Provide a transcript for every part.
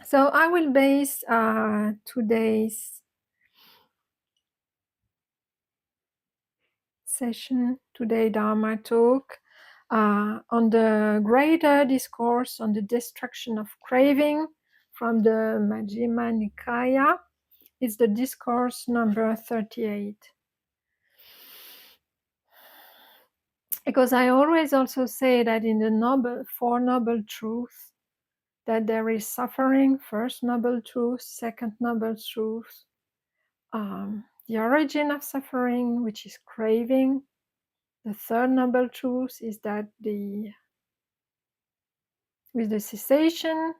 So I will base today's session, today Dharma talk, on the greater discourse on the destruction of craving from the Majjhima Nikaya. It's the discourse number 38. Because I always also say that in the Four Noble Truths, that there is suffering, first noble truth, second noble truth, the origin of suffering, which is craving. The third noble truth is that with the cessation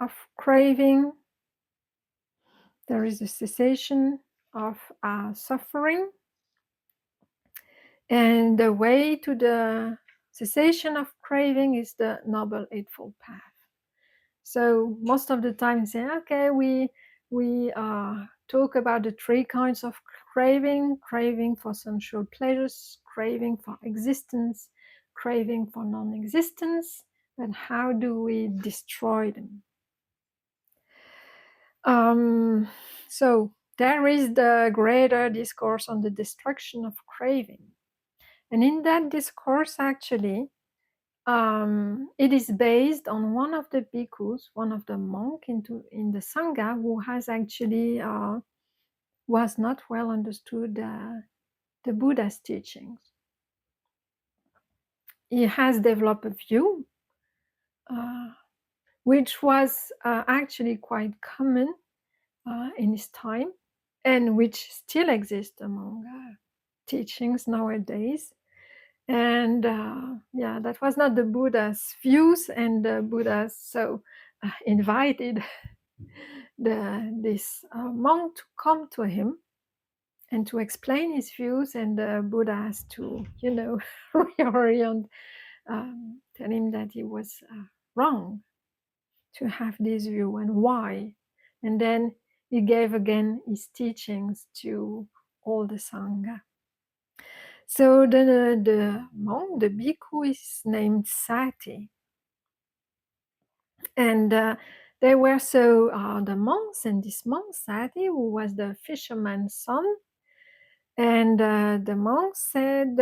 of craving, there is a cessation of suffering. And the way to the cessation of craving is the Noble Eightfold Path. So most of the time, say, okay, we talk about the three kinds of craving: craving for sensual pleasures, craving for existence, craving for non-existence. But how do we destroy them? So there is the greater discourse on the destruction of craving, and in that discourse, actually, it is based on one of the bhikkhus, one of the monks in the Sangha, who has actually was not well understood the Buddha's teachings. He has developed a view which was actually quite common in his time, and which still exists among teachings nowadays. And that was not the Buddha's views, and the Buddha so invited this monk to come to him and to explain his views, and the Buddha has to, reorient, tell him that he was wrong to have this view and why. And then he gave again his teachings to all the Sangha. So the monk, the bhikkhu, is named Sati. And they were the monks, and this monk Sati, who was the fisherman's son, and the monks said,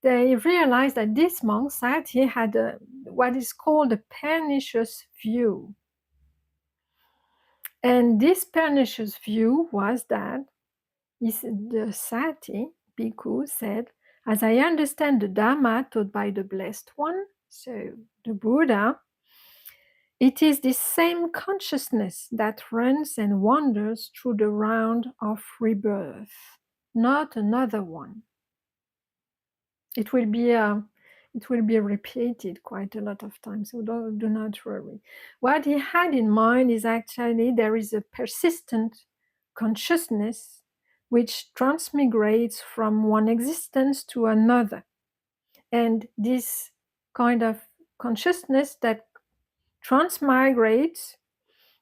they realized that this monk Sati had what is called a pernicious view. And this pernicious view was that the Sati bhikkhu said, as I understand the Dhamma taught by the Blessed One, so the Buddha, it is the same consciousness that runs and wanders through the round of rebirth, not another one. It will be repeated quite a lot of times, so do not worry. What he had in mind is actually there is a persistent consciousness which transmigrates from one existence to another. And this kind of consciousness that transmigrates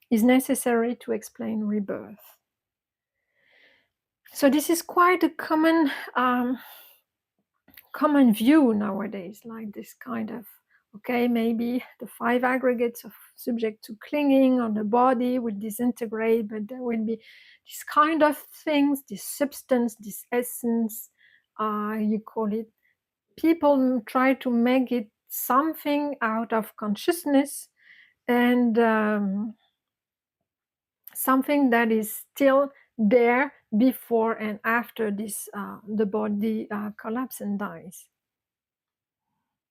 is necessary to explain rebirth. So this is quite a common view nowadays, like this kind of, okay, maybe the 5 aggregates of subject to clinging on the body will disintegrate, but there will be this kind of things, this substance, this essence, you call it. People try to make it something out of consciousness, and something that is still there before and after this the body collapses and dies.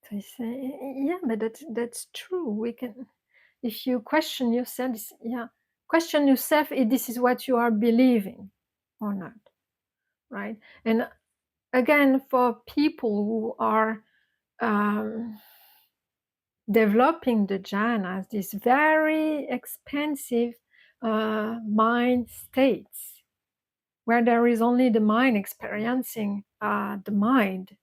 So I say, yeah, but that's true. We can, if you question yourself, question yourself if this is what you are believing or not, right? And again, for people who are developing the jhanas, these very expensive mind states, where there is only the mind experiencing the mind,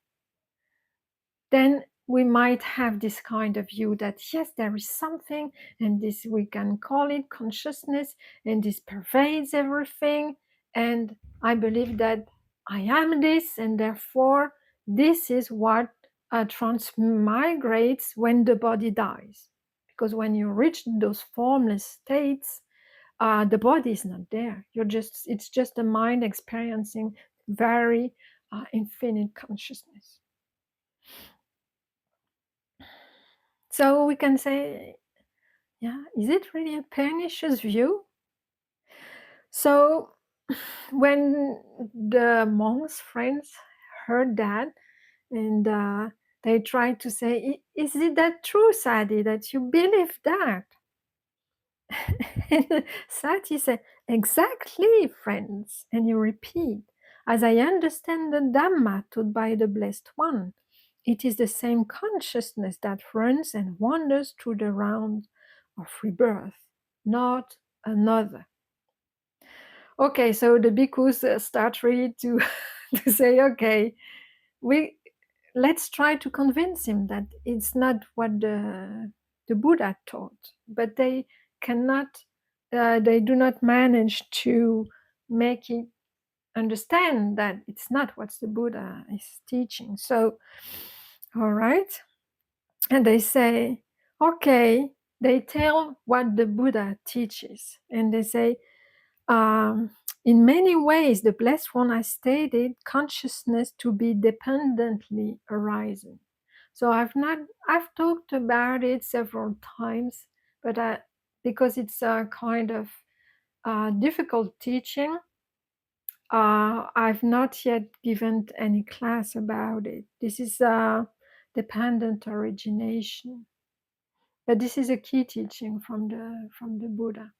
then we might have this kind of view that yes, there is something, and this we can call it consciousness, and this pervades everything, and I believe that I am this, and therefore this is what transmigrates when the body dies, because when you reach those formless states, the body is not there. It's just the mind experiencing very infinite consciousness. So we can say, yeah, is it really a pernicious view? So when the monk's friends heard that, and they tried to say, is it that true, Sati, that you believe that? And Sati said, exactly, friends. And you repeat, as I understand the Dhamma taught by the Blessed One, it is the same consciousness that runs and wanders through the round of rebirth, not another. Okay, so the bhikkhus start really to, to say, okay, let's try to convince him that it's not what the Buddha taught, but they do not manage to make it understand that it's not what the Buddha is teaching. So, all right, and they say, okay, they tell what the Buddha teaches, and they say, in many ways, the Blessed One has stated consciousness to be dependently arising. So I've talked about it several times, but because it's a kind of difficult teaching, I've not yet given any class about it. This is dependent origination, but this is a key teaching from the Buddha.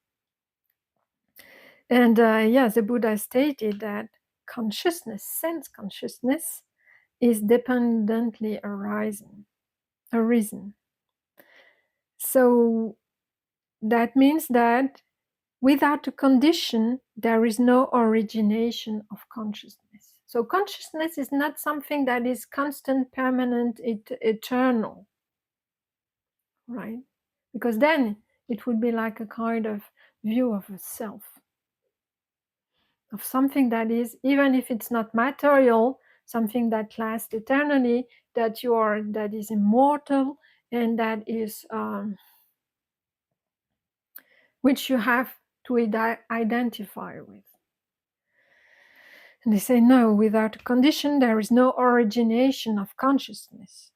And yes, the Buddha stated that consciousness, sense consciousness, is dependently arisen. So that means that without a condition, there is no origination of consciousness. So consciousness is not something that is constant, permanent, eternal, right? Because then it would be like a kind of view of a self, of something that is, even if it's not material, something that lasts eternally, that is immortal, and that is which you have to identify with. And they say, no, without a condition, there is no origination of consciousness.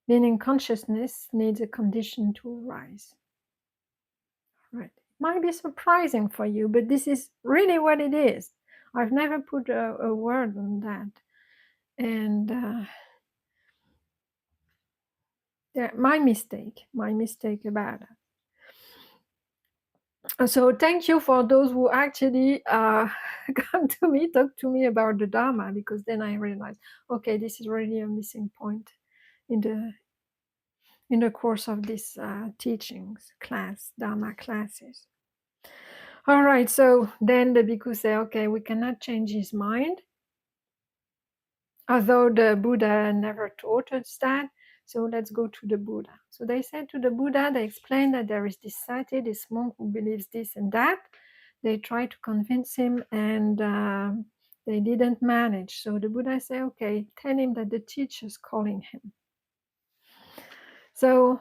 Meaning consciousness needs a condition to arise. Right. It might be surprising for you, but this is really what it is. I've never put a word on that. And my mistake about it. So thank you for those who actually come to me, talk to me about the Dharma, because then I realized, okay, this is really a missing point in the course of this teachings class, Dharma classes. All right, so then the bhikkhu say, okay, we cannot change his mind, although the Buddha never taught us that. So let's go to the Buddha. So they said to the Buddha, they explained that there is this Sati, this monk who believes this and that. They tried to convince him, and they didn't manage. So the Buddha said, okay, tell him that the teacher is calling him. So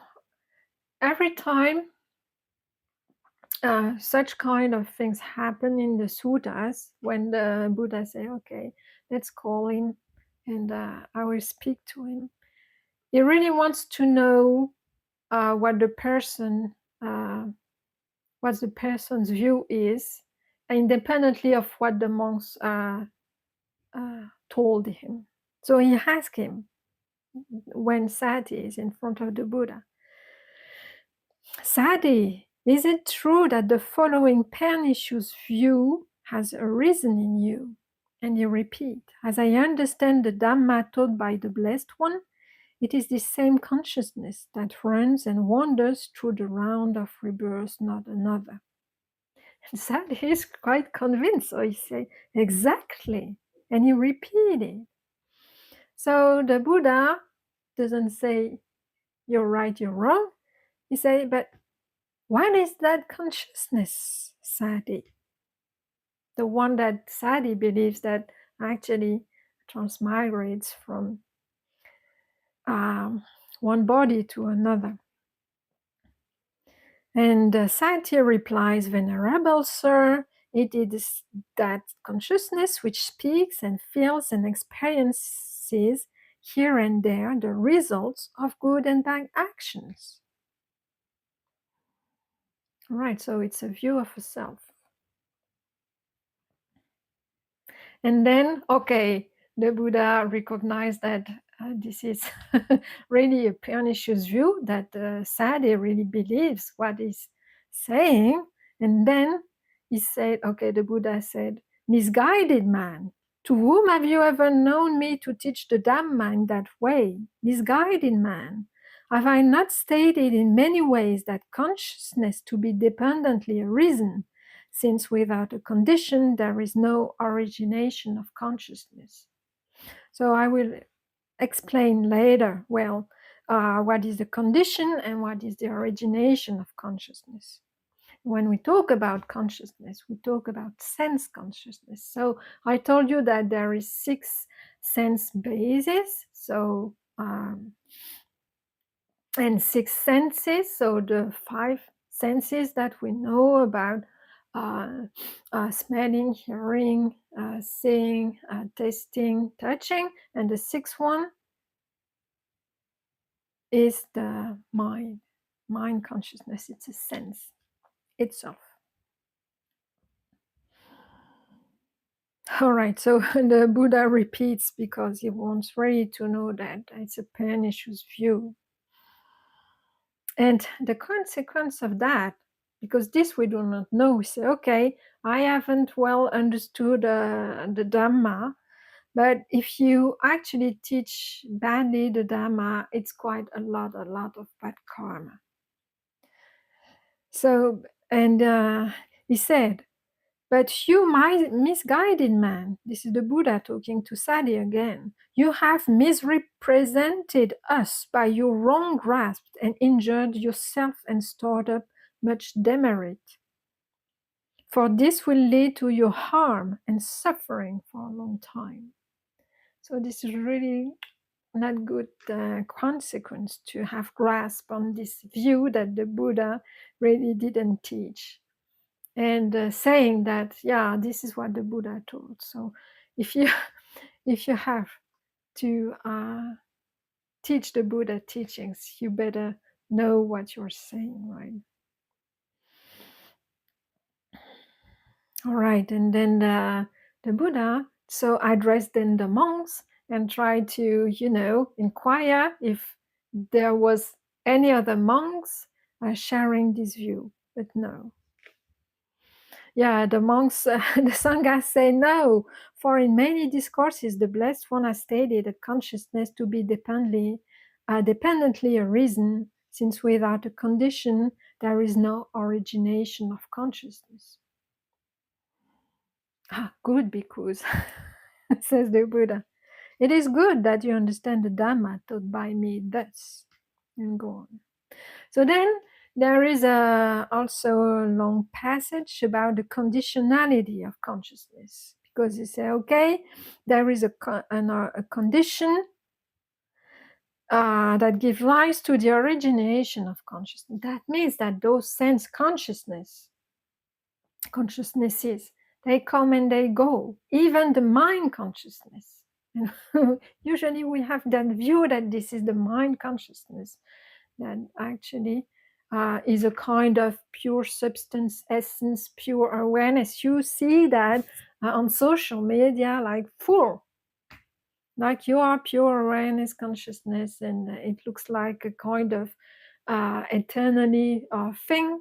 every time such kind of things happen in the suttas, when the Buddha say, okay, let's call him, and I will speak to him. He really wants to know what the person's view is, independently of what the monks told him. So he asked him when Sati is in front of the Buddha, Sati, is it true that the following pernicious view has arisen in you? And he repeat, as I understand the Dhamma taught by the Blessed One, it is the same consciousness that runs and wanders through the round of rebirth, not another. And Sati is quite convinced, so he say, exactly. And he repeated. So the Buddha doesn't say, you're right, you're wrong. He say, but what is that consciousness, Sati? The one that Sati believes that actually transmigrates from one body to another. And Sati replies, Venerable Sir, it is that consciousness which speaks and feels and experiences here and there the results of good and bad actions. Right, so it's a view of a self. And then, okay, the Buddha recognized that this is really a pernicious view, that Sati really believes what he's saying. And then he said, okay, the Buddha said, misguided man, to whom have you ever known me to teach the Dhamma in that way? Misguided man, have I not stated in many ways that consciousness to be dependently arisen, since without a condition there is no origination of consciousness? So I will explain later, well, what is the condition and what is the origination of consciousness. When we talk about consciousness, we talk about sense consciousness. So I told you that there is 6 sense bases, so and 6 senses, so the 5 senses that we know about, smelling, hearing, seeing, tasting, touching, and the 6th one is the mind consciousness. It's a sense itself. All right, so the Buddha repeats because he wants really to know that it's a pernicious view. And the consequence of that, because this we do not know, we say, okay, I haven't well understood the Dhamma, but if you actually teach badly the Dhamma, it's quite a lot of bad karma. So, and he said, but you, my misguided man, this is the Buddha talking to Sati again, you have misrepresented us by your wrong grasp and injured yourself and stored up much demerit. For this will lead to your harm and suffering for a long time. So this is really not good consequence to have grasp on this view that the Buddha really didn't teach. And saying that, yeah, this is what the Buddha taught. So if you if you have to teach the Buddha teachings, you better know what you're saying, right? All right, and then the Buddha so addressed then the monks and tried to, inquire if there was any other monks sharing this view, but no. Yeah, the monks, the Sangha say no, for in many discourses the Blessed One has stated that consciousness to be dependently arisen, since without a condition there is no origination of consciousness. Good, bhikkhus, says the Buddha. It is good that you understand the Dhamma taught by me thus. And go on. So then there is also a long passage about the conditionality of consciousness, because you say, okay, there is a condition that gives rise to the origination of consciousness. That means that those sense consciousnesses, they come and they go, even the mind consciousness. And usually we have that view that this is the mind consciousness, that actually is a kind of pure substance, essence, pure awareness. You see that on social media, like full, like you are pure awareness consciousness, and it looks like a kind of eternally thing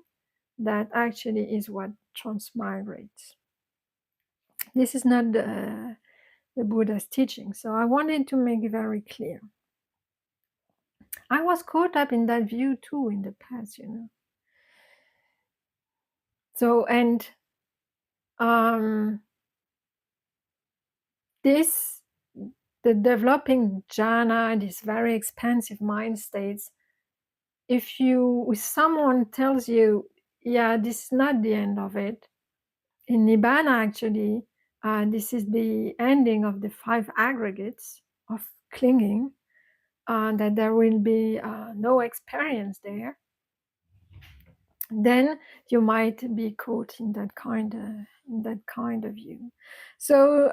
that actually is what transmigrates. This is not the Buddha's teaching, so I wanted to make it very clear. I was caught up in that view too in the past, So, and the developing jhana, these very expansive mind states, if someone tells you, yeah, this is not the end of it, in Nibbana actually, this is the ending of the 5 aggregates of clinging, that there will be no experience there, then you might be caught in that kind of view. So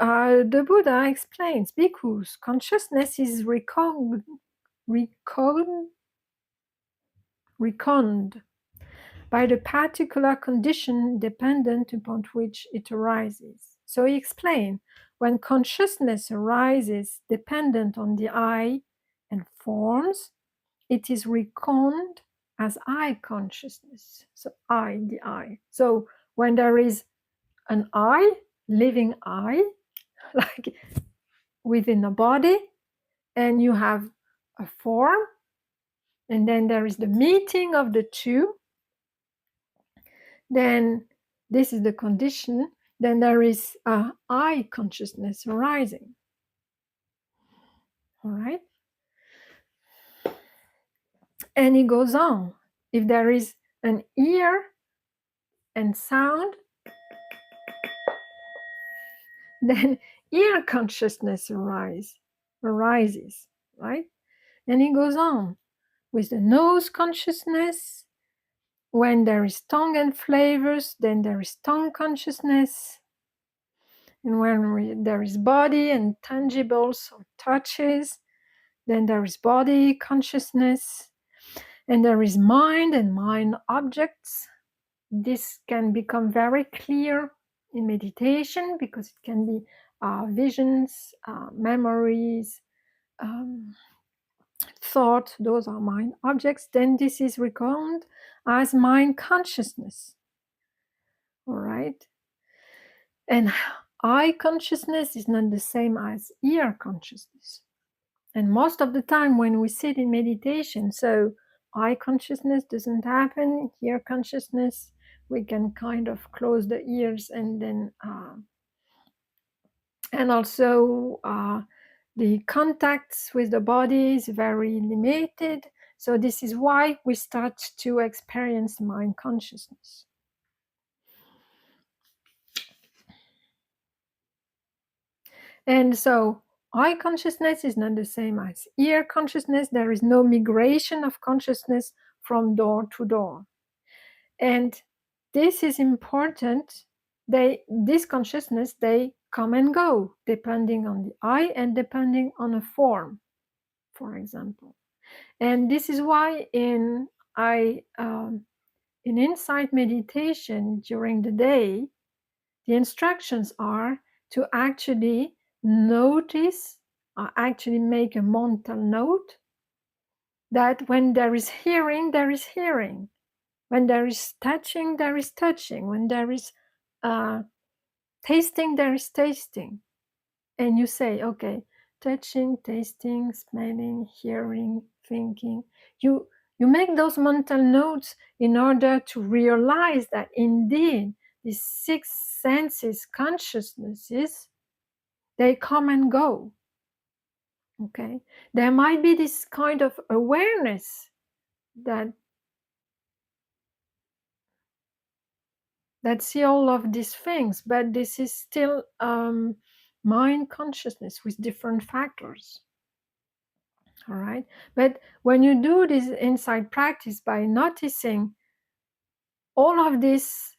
the Buddha explains, because consciousness is reckoned by the particular condition dependent upon which it arises. So he explained, when consciousness arises dependent on the I and forms, it is reckoned as I consciousness. So I, the I. So when there is an I, living I, like within a body, and you have a form, and then there is the meeting of the two, then this is the condition, then there is a I consciousness arising. All right? And it goes on. If there is an ear and sound, then ear consciousness arises, right? And it goes on with the nose consciousness. When there is tongue and flavors, then there is tongue consciousness. And when there is body and tangibles or touches, then there is body consciousness. And there is mind and mind objects. This can become very clear in meditation because it can be visions, memories, thought. Those are mind objects. Then this is reckoned as mind consciousness. All right. And eye consciousness is not the same as ear consciousness. And most of the time when we sit in meditation, so eye consciousness doesn't happen, ear consciousness, we can kind of close the ears, and then and also the contacts with the body is very limited. So this is why we start to experience mind consciousness. And so eye consciousness is not the same as ear consciousness. There is no migration of consciousness from door to door. And this is important. This consciousness, they come and go depending on the eye and depending on a form, for example. And this is why in insight meditation during the day, the instructions are to actually notice or actually make a mental note that when there is hearing, there is hearing. When there is touching, there is touching. When there is tasting, there is tasting. And you say, okay, touching, tasting, smelling, hearing, thinking. You make those mental notes in order to realize that indeed these six senses, consciousnesses, they come and go. Okay, there might be this kind of awareness that see all of these things, but this is still mind consciousness with different factors. All right, but when you do this insight practice by noticing all of these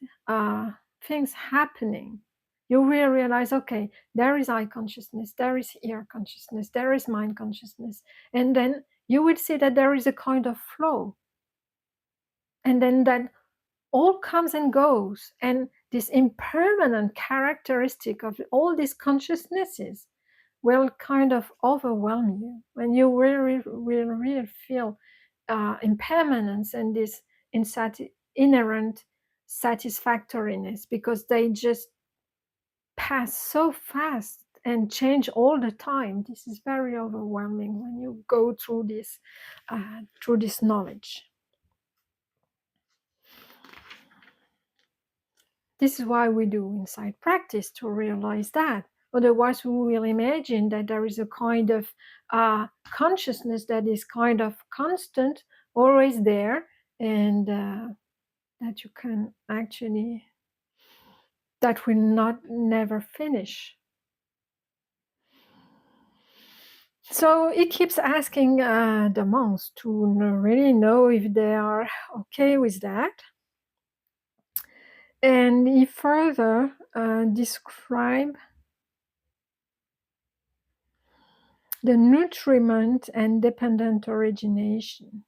things happening, you will realize, okay, there is eye consciousness, there is ear consciousness, there is mind consciousness, and then you will see that there is a kind of flow, and then that all comes and goes, and this impermanent characteristic of all these consciousnesses will kind of overwhelm you when you really feel impermanence and this inherent satisfactoriness, because they just pass so fast and change all the time. This is very overwhelming when you go through this knowledge. This is why we do insight practice, to realize that. Otherwise, we will imagine that there is a kind of consciousness that is kind of constant, always there, and that you can actually, that will never finish. So he keeps asking the monks to really know if they are okay with that. And he further describes the nutriment and dependent origination.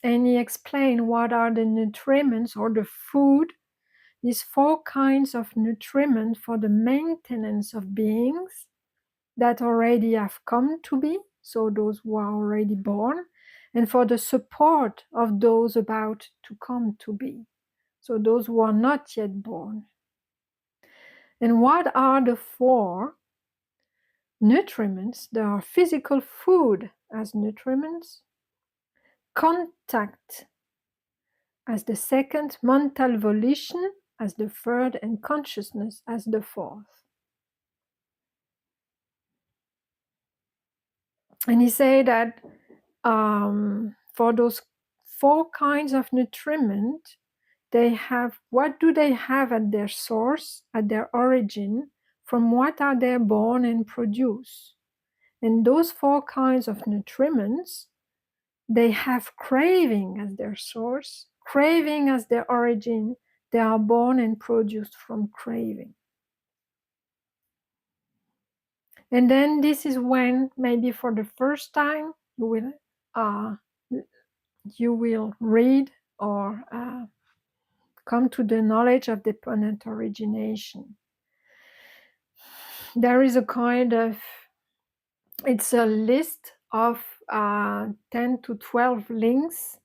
And he explained what are the nutriments or the food, these four kinds of nutriment for the maintenance of beings that already have come to be, so those who are already born, and for the support of those about to come to be, so those who are not yet born. And what are the four nutriments? There are physical food as nutriments, contact as the second, mental volition as the third, and consciousness as the fourth. And he said that for those four kinds of nutriment, they have, what do they have at their source, at their origin? From what are they born and produce? And those four kinds of nutriments, they have craving as their source, craving as their origin. They are born and produced from craving. And then this is when maybe for the first time you will read or come to the knowledge of dependent origination. There is a kind of, it's a list of 10 to 12 links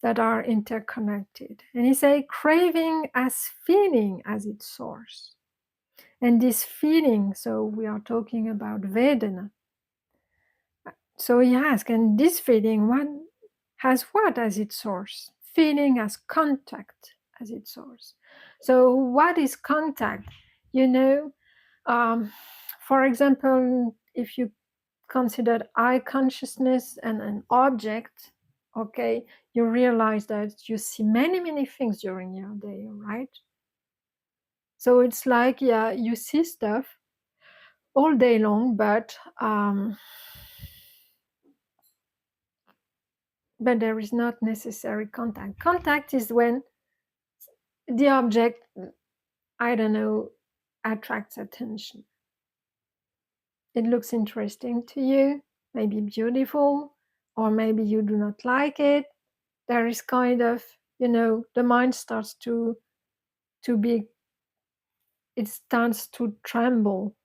that are interconnected. And he say craving as feeling as its source. And this feeling, so we are talking about Vedana. So he asks, and this feeling one has what as its source? Feeling as contact as its source. So what is contact? You know, for example, if you consider eye consciousness and an object, okay, you realize that you see many, many things during your day, right? So it's like, yeah, you see stuff all day long, but there is not necessary contact. Contact is when the object, I don't know, attracts attention. It looks interesting to you, maybe beautiful, or maybe you do not like it. There is kind of, the mind starts to be, it starts to tremble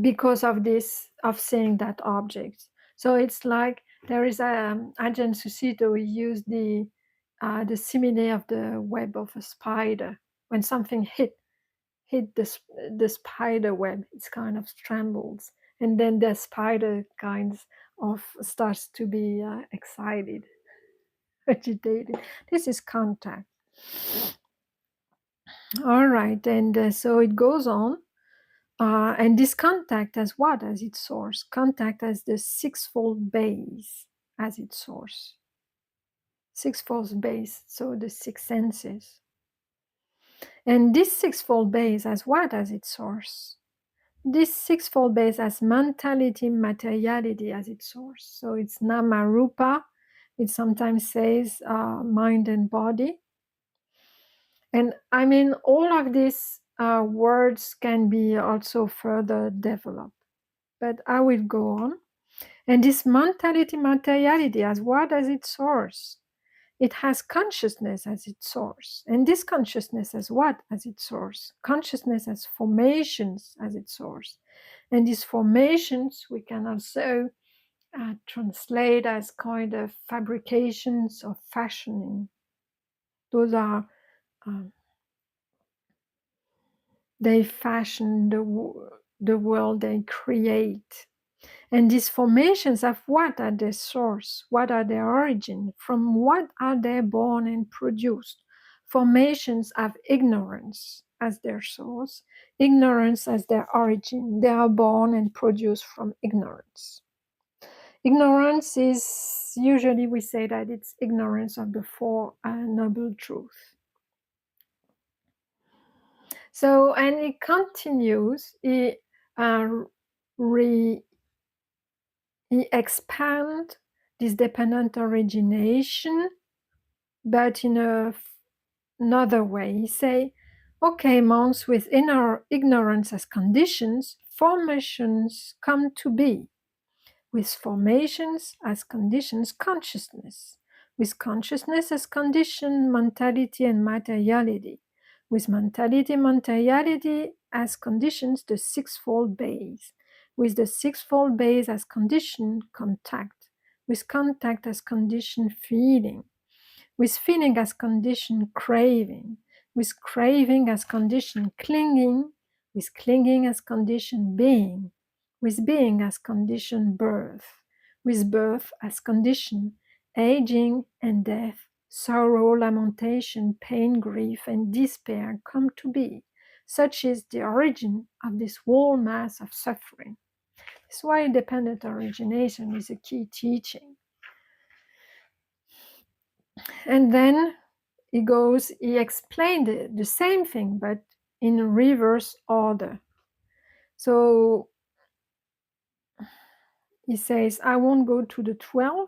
because of this, of seeing that object. So it's like there is Ajahn Susito, he used the simile of the web of a spider. When something hit the spider web, it's kind of trembles, and then the spider kind of starts to be excited, agitated. This is contact. All right, and so it goes on. And this contact as what as its source? Contact as the sixfold base as its source. Sixfold base, so the six senses. And this sixfold base as what as its source? This sixfold base as mentality, materiality as its source. So it's nama rupa. It sometimes says mind and body. And I mean, all of these words can be also further developed. But I will go on. And this mentality, materiality as what as its source? It has consciousness as its source. And this consciousness as what as its source? Consciousness as formations as its source. And these formations we can also translate as kind of fabrications or fashioning. Those are, they fashion the world, they create. And these formations of what are their source? What are their origin? From what are they born and produced? Formations of ignorance as their source, ignorance as their origin. They are born and produced from ignorance. Ignorance is, usually we say that it's ignorance of the Four Noble Truths. So, and he continues, uh, he expands this dependent origination, but in another way. He say, okay, monks, with inner ignorance as conditions, formations come to be. With formations as conditions, consciousness. With consciousness as condition, mentality and materiality. With mentality, materiality as conditions, the sixfold base. With the sixfold base as condition, contact. With contact as condition, feeling. With feeling as condition, craving. With craving as condition, clinging. With clinging as condition, being. With being as condition, birth. With birth as condition, aging and death, sorrow, lamentation, pain, grief, and despair come to be. Such is the origin of this whole mass of suffering. That's why dependent origination is a key teaching. And then he explained the same thing, but in reverse order. So he says, I won't go to the 12th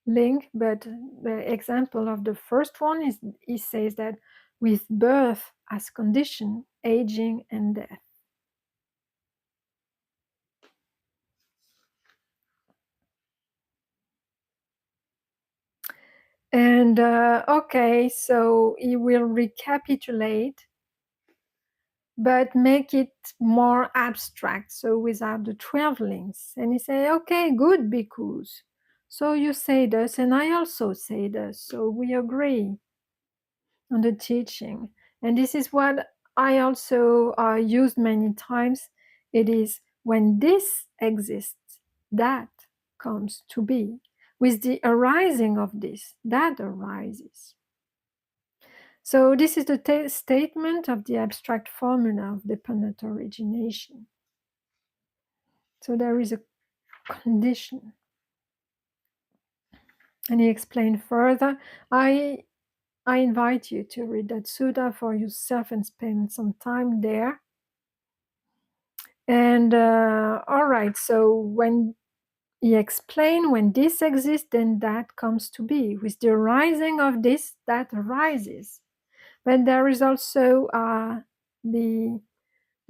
link, but the example of the first one is he says that with birth as condition, aging and death. And okay, so he will recapitulate, but make it more abstract, so without the 12 links. And he say, okay, good, bhikkhus. So you say this, and I also say this, so we agree on the teaching. And this is what I also used many times. It is when this exists, that comes to be. With the arising of this, that arises. So this is the statement of the abstract formula of dependent origination. So there is a condition. And he explained further, I invite you to read that sutta for yourself and spend some time there. And all right, so when he explained when this exists, then that comes to be. With the arising of this, that arises. But there is also the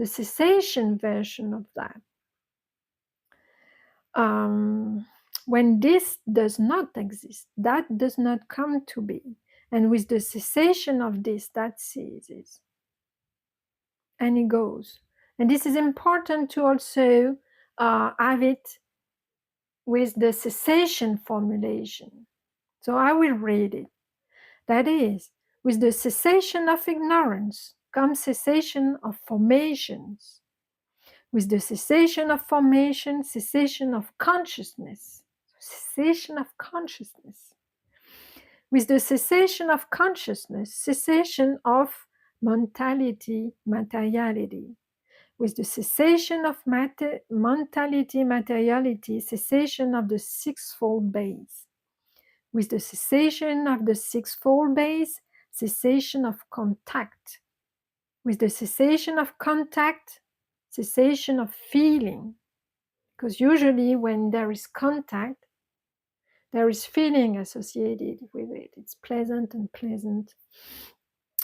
cessation version of that. When this does not exist, that does not come to be. And with the cessation of this, that ceases. And it goes. And this is important to also have it with the cessation formulation. So I will read it. That is, with the cessation of ignorance comes cessation of formations. With the cessation of formation, cessation of consciousness. Cessation of consciousness. With the cessation of consciousness, cessation of mentality, materiality. With the cessation of mentality, materiality, cessation of the sixfold base. With the cessation of the sixfold base, cessation of contact. With the cessation of contact, cessation of feeling. Because usually when there is contact, there is feeling associated with it. It's pleasant and pleasant,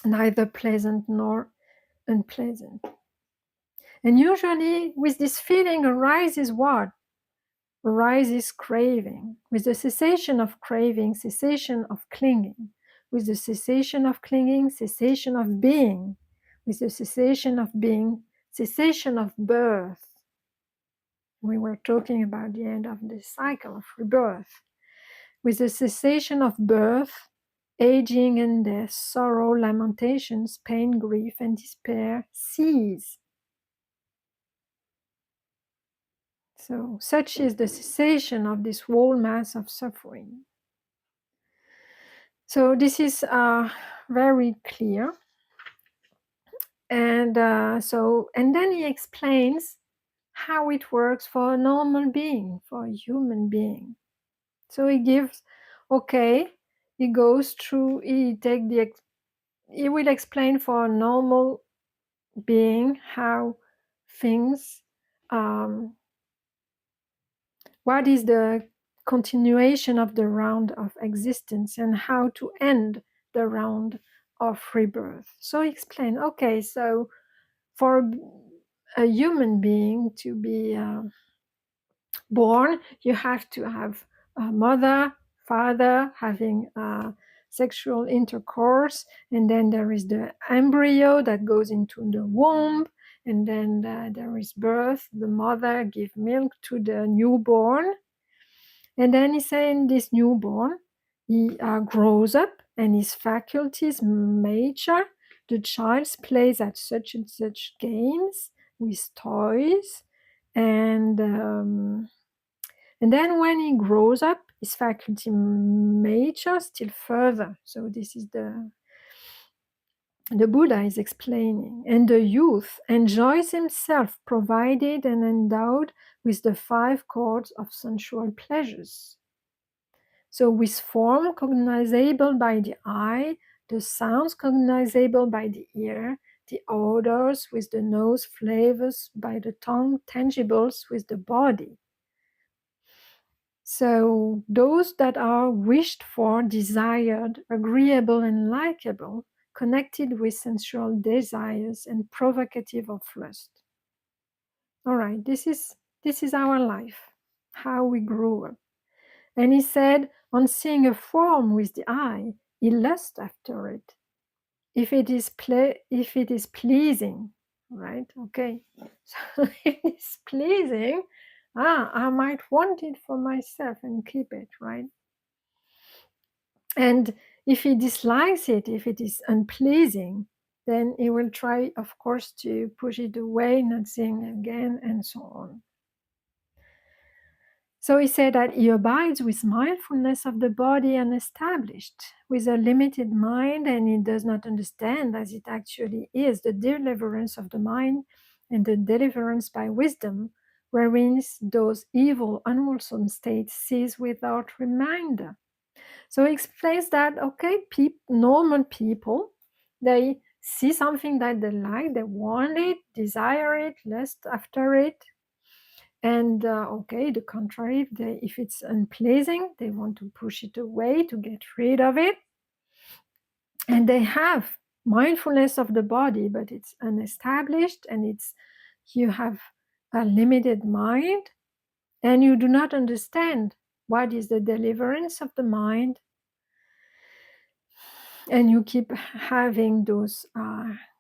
neither pleasant nor unpleasant. And usually with this feeling arises what? Arises craving. With the cessation of craving, cessation of clinging. With the cessation of clinging, cessation of being. With the cessation of being, cessation of birth. We were talking about the end of the cycle of rebirth. With the cessation of birth, aging and death, sorrow, lamentations, pain, grief, and despair cease. So, such is the cessation of this whole mass of suffering. So, this is very clear. And and then he explains how it works for a normal being, for a human being. So he gives, okay, he goes through, he will explain for a normal being, how things, what is the continuation of the round of existence and how to end the round of rebirth. So explain, okay, so for a human being to be born, you have to have a mother, father, having sexual intercourse, and then there is the embryo that goes into the womb, and then there is birth. The mother gives milk to the newborn, and then he's saying this newborn, he grows up and his faculties mature. The child plays at such and such games with toys, and then when he grows up, his faculty matures still further. So this is the Buddha is explaining. And the youth enjoys himself provided and endowed with the 5 chords of sensual pleasures. So with form cognizable by the eye, the sounds cognizable by the ear, the odors with the nose, flavors by the tongue, tangibles with the body. So those that are wished for, desired, agreeable and likable, connected with sensual desires and provocative of lust. All right, this is our life, how we grew up. And he said, on seeing a form with the eye, he lusts after it. If it is pleasing, right? Okay. So if it's pleasing, I might want it for myself and keep it, right? And if he dislikes it, if it is unpleasing, then he will try, of course, to push it away, not seeing again, and so on. So he said that he abides with mindfulness of the body unestablished, with a limited mind, and he does not understand as it actually is the deliverance of the mind and the deliverance by wisdom, wherein those evil, unwholesome states cease without reminder. So he explains that, okay, normal people, they see something that they like, they want it, desire it, lust after it, and okay, the contrary, if it's unpleasing, they want to push it away to get rid of it. And they have mindfulness of the body, but it's unestablished, and you have a limited mind, and you do not understand what is the deliverance of the mind, and you keep having those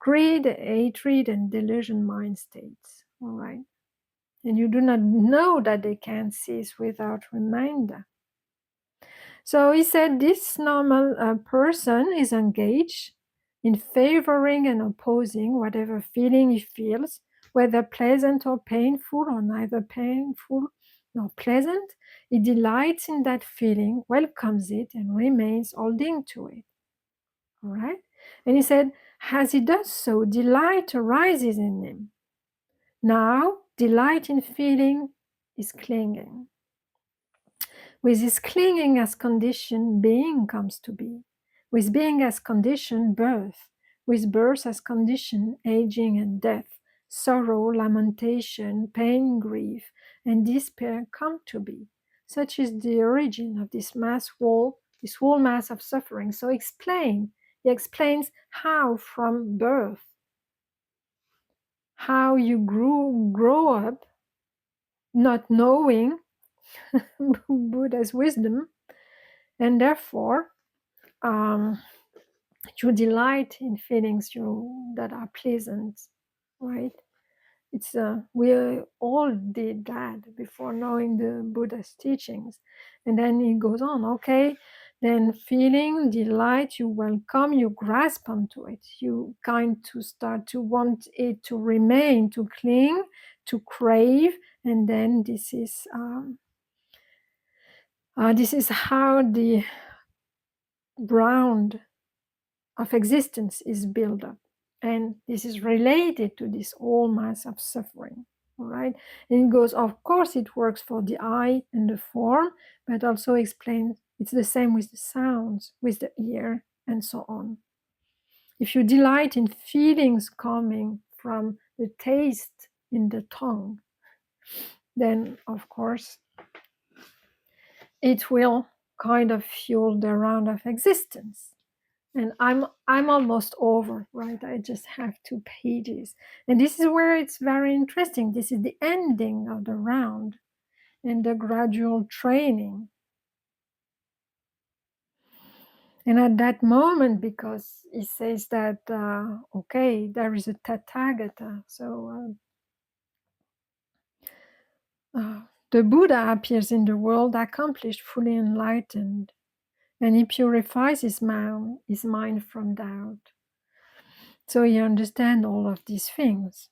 greed, hatred, and delusion mind states. All right. And you do not know that they can cease without reminder. So he said this normal person is engaged in favoring and opposing whatever feeling he feels, whether pleasant or painful, or neither painful nor pleasant. He delights in that feeling, welcomes it, and remains holding to it. All right? And he said, as he does so, delight arises in him. Now, delight in feeling is clinging. With this clinging as condition, being comes to be. With being as condition, birth. With birth as condition, aging and death, sorrow, lamentation, pain, grief, and despair come to be. Such is the origin of this whole mass of suffering. So he explains how from birth, how you grow up not knowing Buddha's wisdom, and therefore you delight in feelings that are pleasant, right? It's we all did that before knowing the Buddha's teachings, and then he goes on. Okay, then feeling delight, you welcome, you grasp onto it, you kind to start to want it to remain, to cling, to crave, and then this is how the ground of existence is built up. And this is related to this whole mass of suffering. All right. And it goes, of course, it works for the eye and the form, but also explains it's the same with the sounds, with the ear, and so on. If you delight in feelings coming from the taste in the tongue, then of course it will kind of fuel the round of existence. And I'm almost over, right? I just have 2 pages. And this is where it's very interesting. This is the ending of the round and the gradual training. And at that moment, because he says that, okay, there is a Tathagata. So the Buddha appears in the world accomplished, fully enlightened, and he purifies his mind from doubt. So he understands all of these things.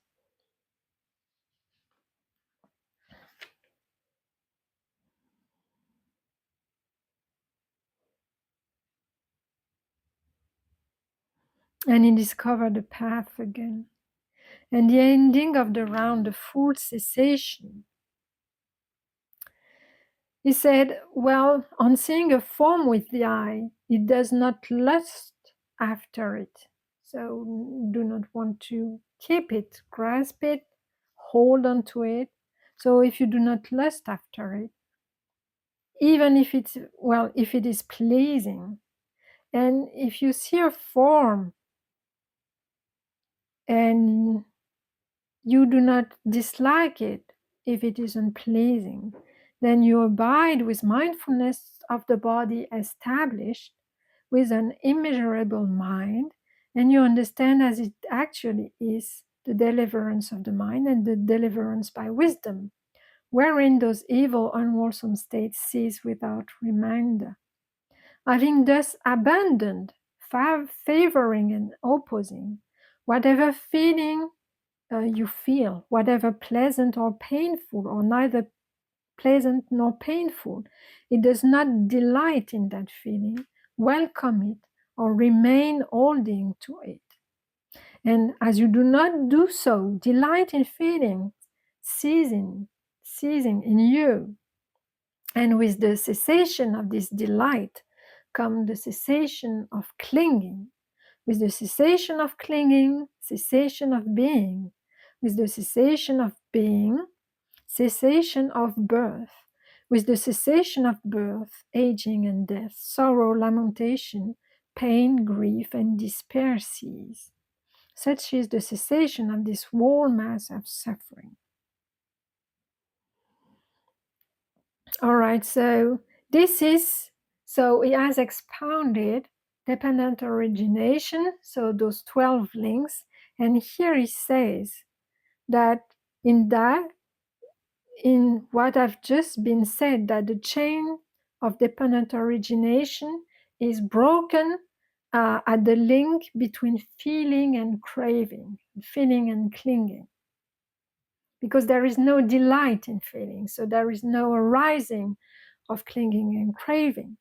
And he discovered the path again. And the ending of the round, the full cessation. He said, well, on seeing a form with the eye, it does not lust after it. So do not want to keep it, grasp it, hold on to it. So if you do not lust after it, even if it's, well, if it is pleasing, and if you see a form and you do not dislike it, if it is unpleasing, then you abide with mindfulness of the body established with an immeasurable mind, and you understand as it actually is the deliverance of the mind and the deliverance by wisdom, wherein those evil, unwholesome states cease without reminder. Having thus abandoned favoring and opposing, whatever feeling you feel, whatever pleasant or painful, or neither pleasant nor painful, it does not delight in that feeling, welcome it, or remain holding to it. And as you do not do so, delight in feeling ceasing in you. And with the cessation of this delight comes the cessation of clinging. With the cessation of clinging, cessation of being. With the cessation of being, cessation of birth. With the cessation of birth, aging and death, sorrow, lamentation, pain, grief, and despair cease. Such is the cessation of this whole mass of suffering. All right, so he has expounded dependent origination, so those 12 links, and here he says that in what I've just been said, that the chain of dependent origination is broken at the link between feeling and craving, feeling and clinging. Because there is no delight in feeling, so there is no arising of clinging and craving.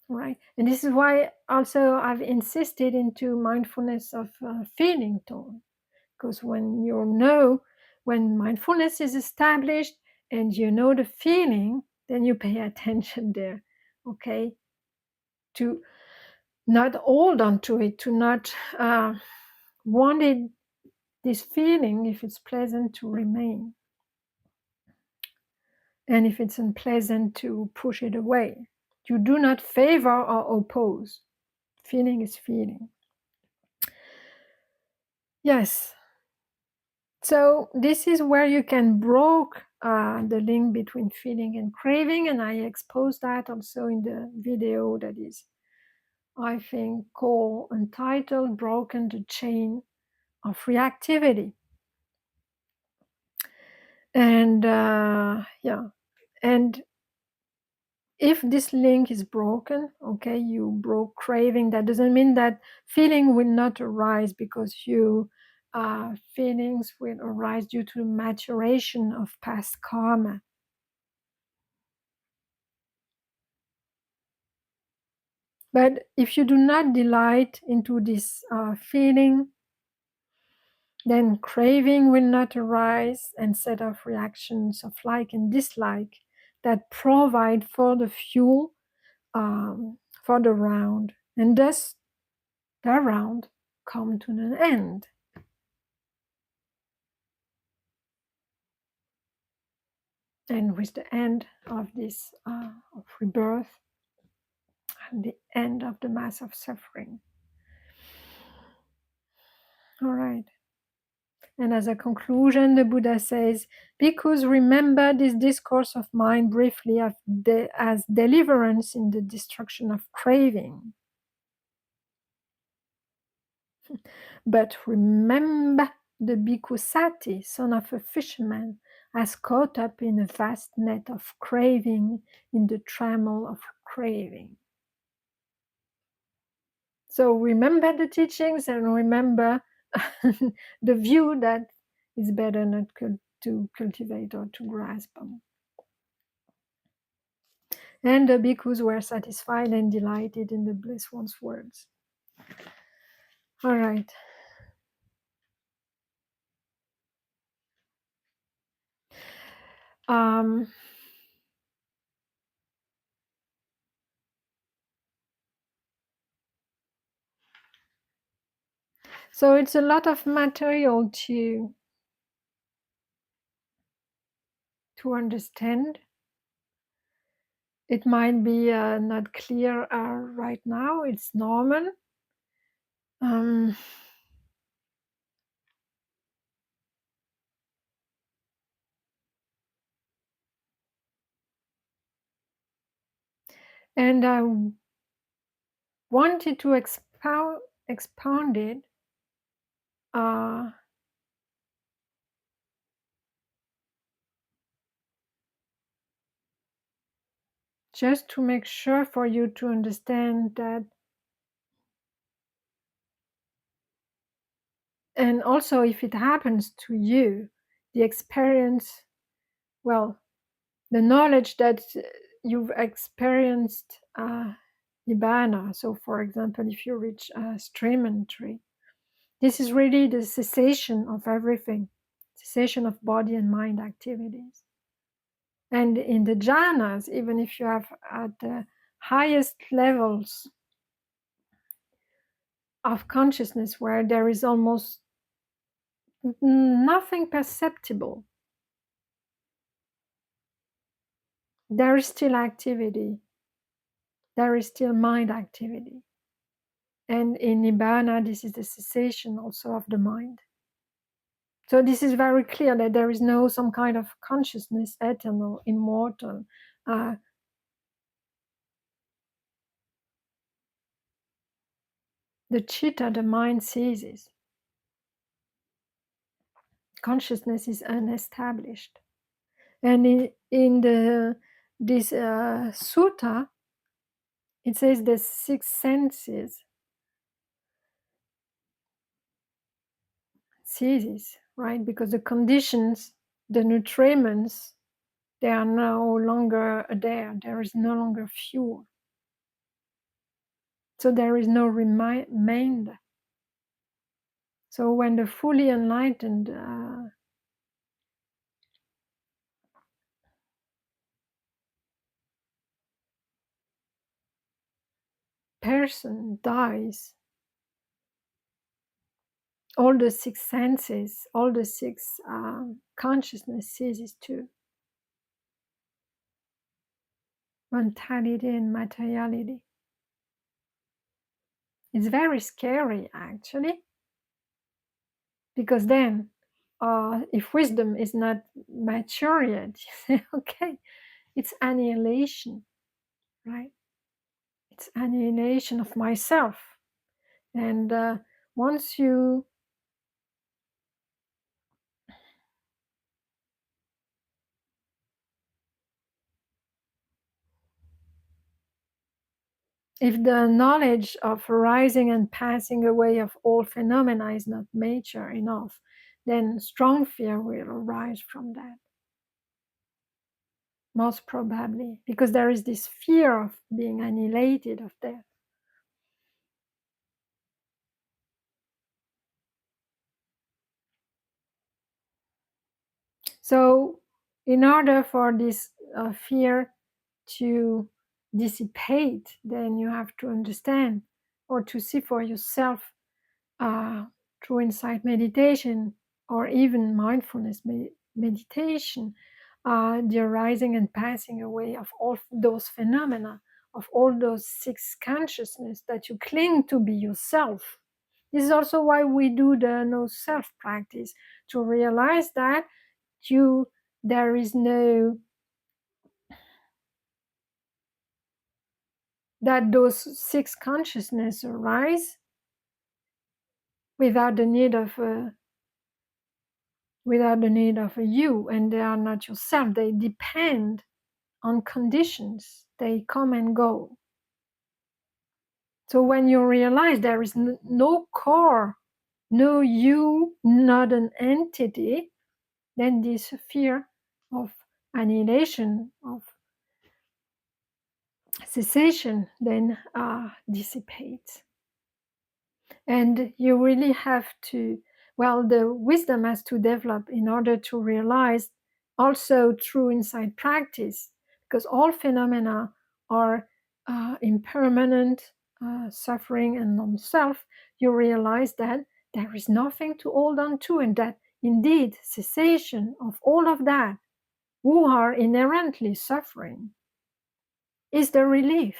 Right? And this is why also I've insisted into mindfulness of feeling tone. Because when mindfulness is established and you know the feeling, then you pay attention there, okay? To not hold on to it, to not want it, this feeling, if it's pleasant, to remain. And if it's unpleasant, to push it away. You do not favor or oppose. Feeling is feeling. Yes. So this is where you can broke the link between feeling and craving, and I expose that also in the video that is, I think, called entitled "Broken the Chain of Reactivity." And and if this link is broken, okay, you broke craving. That doesn't mean that feeling will not arise, because feelings will arise due to maturation of past karma. But if you do not delight into this feeling, then craving will not arise, and set off reactions of like and dislike that provide for the fuel for the round, and thus the round come to an end. and with the end of this of rebirth and the end of the mass of suffering. All right. And as a conclusion, the Buddha says, "Bhikkhus, remember this discourse of mine briefly as deliverance in the destruction of craving. But remember the bhikkhu Sati, son of a fisherman, as caught up in a vast net of craving, in the trammel of craving." So remember the teachings and remember the view that it's better not to cultivate or to grasp them. And the bhikkhus were satisfied and delighted in the Blessed One's words. All right. So it's a lot of material to understand. It might be not clear right now. It's normal. And I wanted to expound it just to make sure for you to understand that. And also, if it happens to you, the experience, well, the knowledge that you've experienced nibbana. So, for example, if you reach stream entry, this is really the cessation of everything, cessation of body and mind activities. And in the jhanas, even if you have at the highest levels of consciousness where there is almost nothing perceptible, there is still activity, there is still mind activity. And in Nibbana, this is the cessation also of the mind. So this is very clear that there is no some kind of consciousness, eternal, immortal. The chitta, the mind, ceases. Consciousness is unestablished. And in this sutta, it says the six senses ceases, right? Because the conditions, the nutriments, they are no longer there. There is no longer fuel. So there is no remainder. So when the fully enlightened person dies, all the six senses, all the six consciousness ceases too. Mentality and materiality. It's very scary, actually, because then if wisdom is not mature yet, you say, okay, it's annihilation, right? It's annihilation of myself. And once you if the knowledge of arising and passing away of all phenomena is not mature enough, then strong fear will arise from that. Most probably, because there is this fear of being annihilated, of death. So, in order for this fear to dissipate, then you have to understand or to see for yourself through insight meditation or even mindfulness meditation the arising and passing away of all those phenomena, of all those six consciousness that you cling to be yourself. This is also why we do the no self practice, to realize that there is no, that those six consciousness arise without the need of a you, and they are not yourself. They depend on conditions. They come and go. So when you realize there is no core, no you, not an entity, then this fear of annihilation, of cessation, then dissipates. And you really have to, well, the wisdom has to develop in order to realize also through insight practice, because all phenomena are impermanent, suffering, and non-self. You realize that there is nothing to hold on to, and that indeed cessation of all of that, who are inherently suffering, is the relief.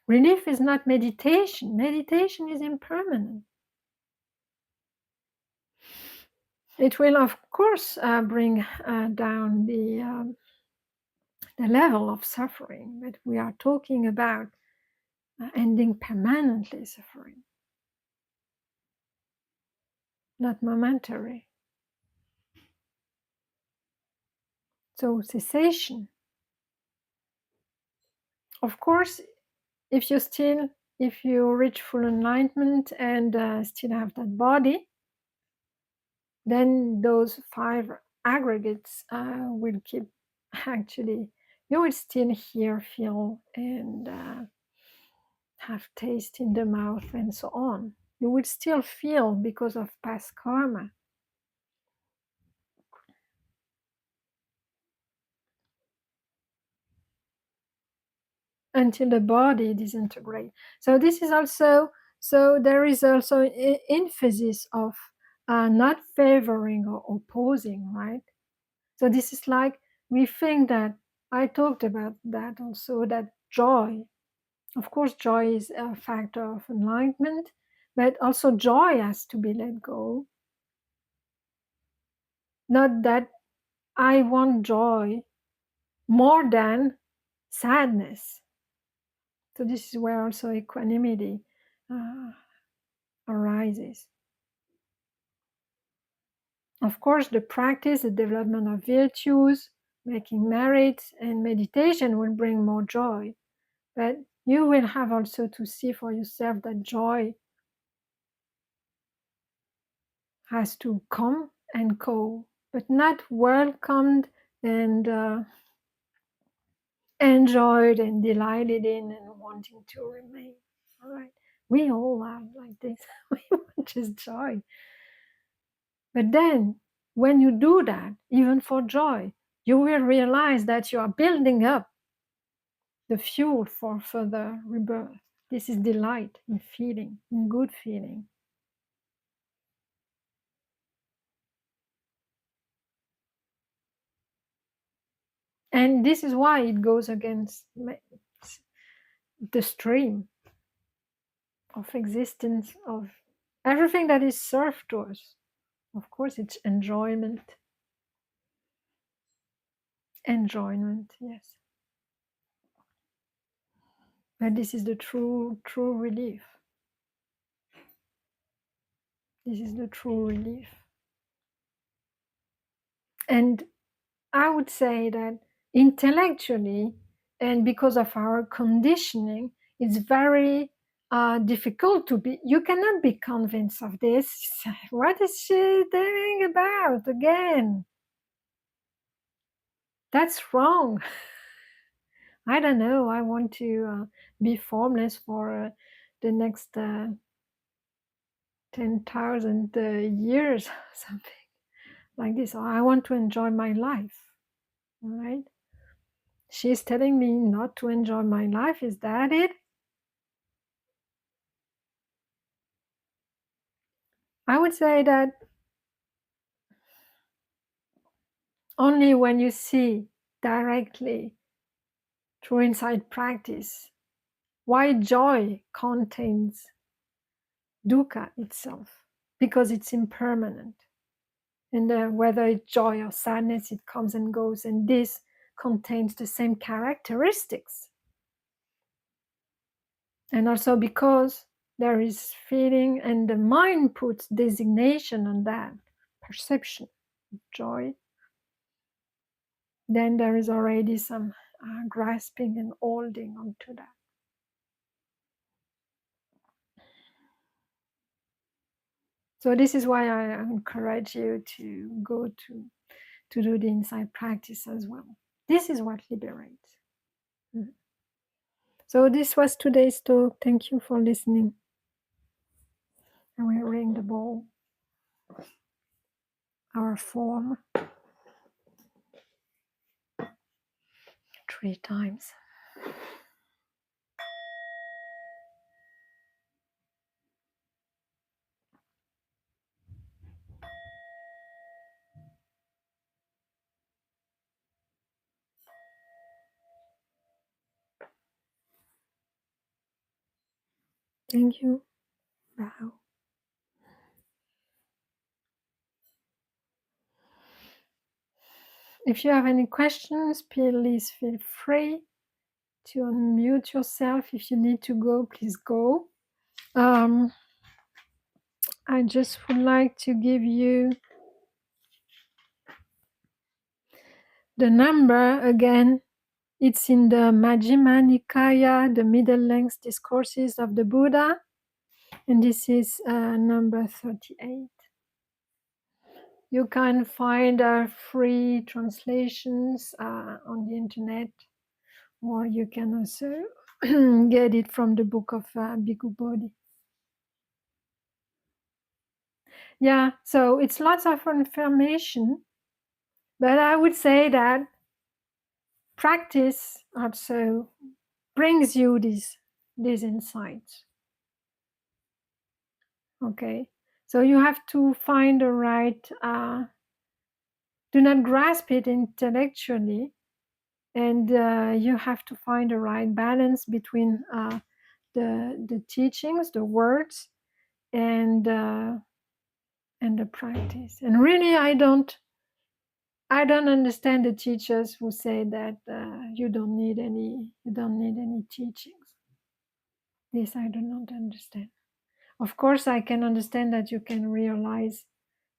Relief is not meditation. Meditation is impermanent. It will, of course, bring down the level of suffering, but we are talking about ending permanently suffering, not momentary. So cessation. Of course, if you reach full enlightenment and still have that body, then those five aggregates will keep, actually, you will still hear, feel, and have taste in the mouth and so on. You will still feel because of past karma. Until the body disintegrates. So this is also, so there is also emphasis of not favoring or opposing, right? So this is like, we think that, I talked about that also, that joy, of course, joy is a factor of enlightenment, but also joy has to be let go. Not that I want joy more than sadness. So this is where also equanimity arises. Of course, the practice, the development of virtues, making merits, and meditation will bring more joy. But you will have also to see for yourself that joy has to come and go, but not welcomed and enjoyed and delighted in and wanting to remain. All right. We all are like this. We want just joy. But then, when you do that, even for joy, you will realize that you are building up the fuel for further rebirth. This is delight in feeling, in good feeling. And this is why it goes against the stream of existence, of everything that is served to us. Of course, it's enjoyment. Enjoyment, yes. But this is the true relief. This is the true relief. And I would say that intellectually, and because of our conditioning, it's very difficult to be, you cannot be convinced of this. What is she thinking about again? That's wrong. I don't know. I want to be formless for the next 10,000 years, something like this. Or I want to enjoy my life. All right. She's telling me not to enjoy my life. Is that it? I would say that Only when you see directly through insight practice why joy contains dukkha itself, because it's impermanent. And whether it's joy or sadness, it comes and goes, and this contains the same characteristics. And also because there is feeling, and the mind puts designation on that perception, joy, then there is already some grasping and holding onto that. So this is why I encourage you to go to do the insight practice as well. This is what liberates. Mhm. So this was today's talk. Thank you for listening. I will ring the bell, our form, 3 times. Thank you. Bow. If you have any questions, please feel free to unmute yourself. If you need to go, please go. I just would like to give you the number again. It's in the Majjhima Nikaya, the middle length discourses of the Buddha, and this is number 38. You can find free translations on the internet, or you can also get it from the book of Bhikkhu Bodhi. Yeah, so it's lots of information, but I would say that practice also brings you these insights. Okay, so you have to find the right, do not grasp it intellectually, and you have to find the right balance between the teachings, the words, and the practice. And really, I don't understand the teachers who say that you don't need any teachings. This I do not understand. Of course, I can understand that you can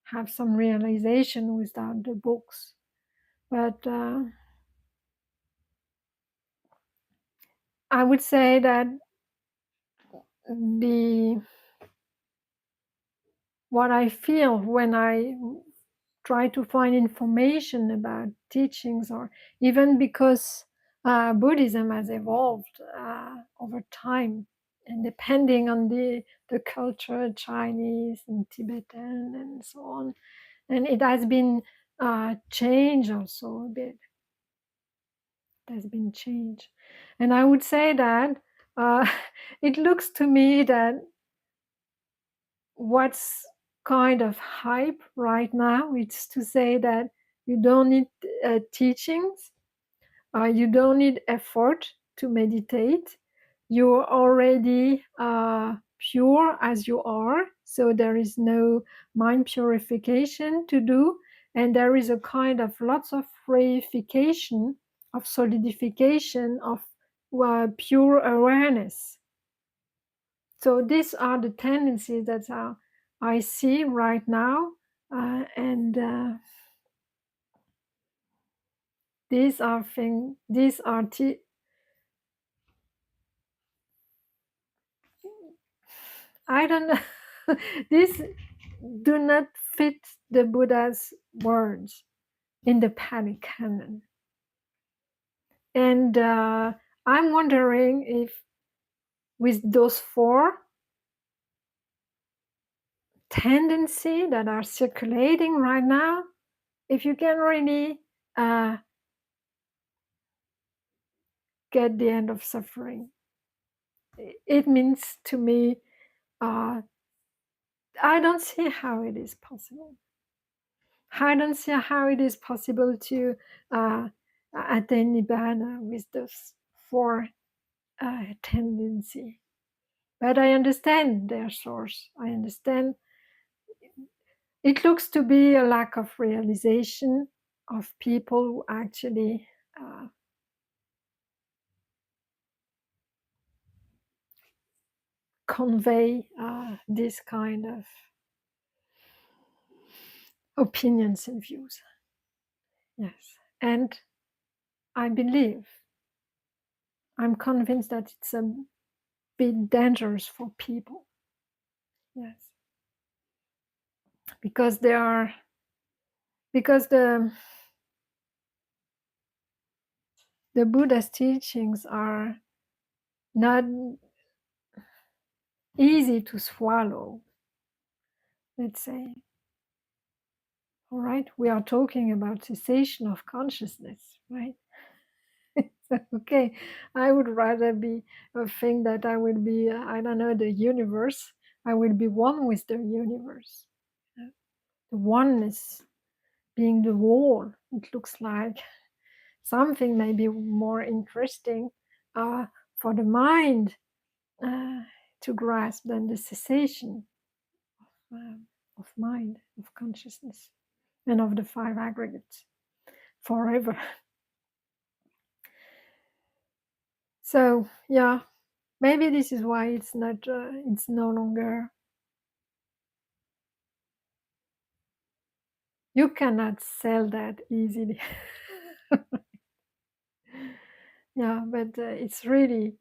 have some realization without the books, but I would say that what I feel when I try to find information about teachings, or even because Buddhism has evolved over time, and depending on the culture, Chinese and Tibetan and so on, and it has been changed also a bit. It has been changed, and I would say that it looks to me that what's kind of hype right now, it's to say that you don't need teachings, you don't need effort to meditate, you're already pure as you are, so there is no mind purification to do, and there is a kind of lots of reification, of solidification of pure awareness. So these are the tendencies that I see right now, and these are things. I don't know. These do not fit the Buddha's words in the Pali Canon, and I'm wondering if, with those 4 tendencies that are circulating right now, if you can really get the end of suffering. It means to me, I don't see how it is possible. I don't see how it is possible to attain Nibbana with those four tendency. But I understand their source. I understand it looks to be a lack of realization of people who actually convey this kind of opinions and views. Yes. And I believe, I'm convinced that it's a bit dangerous for people. Yes. Because the Buddha's teachings are not easy to swallow, let's say. All right, we are talking about cessation of consciousness, right? Okay, I would rather be think that I will be, I don't know, the universe. I will be one with the universe. The oneness being the whole. It looks like something maybe more interesting for the mind to grasp than the cessation of mind, of consciousness, and of the five aggregates forever. So yeah, maybe this is why it's not. It's no longer. You cannot sell that easily. Yeah, but it's really.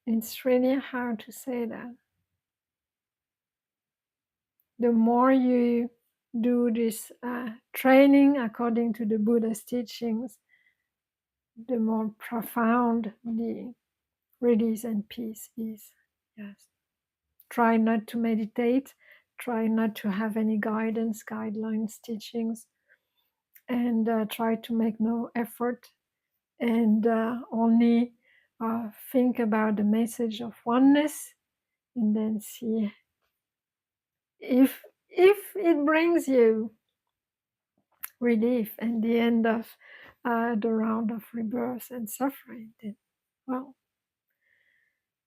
It's really hard to say that. The more you do this training according to the Buddha's teachings, the more profound the release and peace is. Yes. Try not to meditate, try not to have any guidance, guidelines, teachings, and try to make no effort and only think about the message of oneness, and then see if it brings you relief and the end of the round of rebirth and suffering, then well,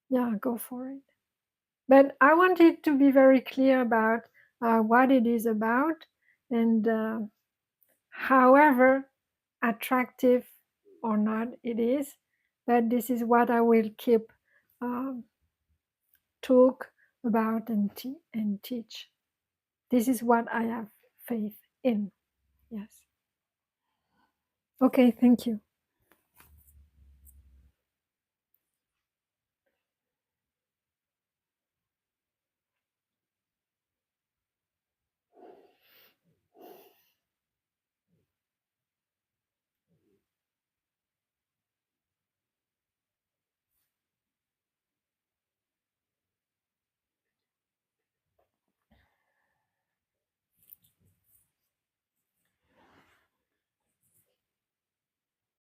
yeah, go for it. But I wanted to be very clear about what it is about, and however attractive or not it is, but this is what I will keep um, talk about and teach. This is what I have faith in. Yes. Okay, thank you.